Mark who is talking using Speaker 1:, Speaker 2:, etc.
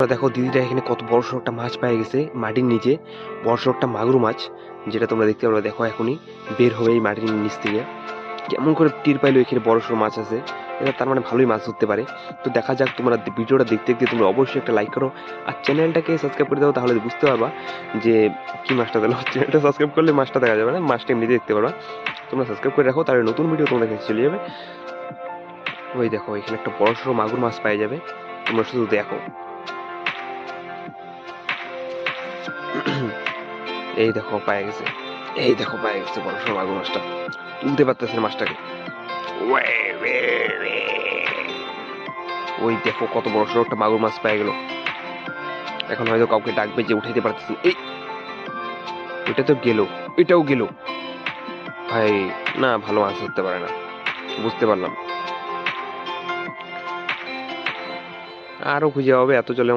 Speaker 1: দেখো দিদিরা এখানে কত বড় সড়ো একটা মাছ পেয়ে গেছে মাটির নিচে। বড় সড়ো একটা মাগুর মাছ, যেটা তোমরা দেখতে পারবে। দেখো এখনই বের হবে এই মাটির নিচ থেকে। কেমন করে টের পাইলো এখানে বড় সড়ো মাছ আছে, এটা তার মানে ভালোই মাছ ধরতে পারে। তো দেখা যাক, তোমরা ভিডিওটা দেখতে দেখতে তোমরা অবশ্যই একটা লাইক করো আর চ্যানেলটাকে সাবস্ক্রাইব করে দাও, তাহলে বুঝতে পারবা যে কি মাছটা দিলো। চ্যানেলটা সাবস্ক্রাইব করলে মাছটা দেখা যাবে না, মাছটা এমনিতে দেখতে পারবা। তোমরা সাবস্ক্রাইব করে রাখো, তাহলে নতুন ভিডিও তোমাদের কাছে চলে যাবে। ওই দেখো এখানে একটা বড় সড়ো মাগুর মাছ পাওয়া যাবে, তোমরা শুধু দেখো। এই দেখো পায়ে গেছে, এই দেখো পায়ে গেছে বড় সড়ো মাগুর মাছটা। তুলতে পারতেছে না মাছটাকে। ওই দেখো কত বড় সড়ো একটা মাগুর মাছ পেয়ে গেল। এখন হয়তো কাউকে ডাকবে যে উঠাইতে পারতেছে না। এই এটা তো গেল, এটাও গেল। ভাই না, ভালো মাছ ধরতে পারে না, বুঝতে পারলাম। আরো খুঁজে হবে, এত চলে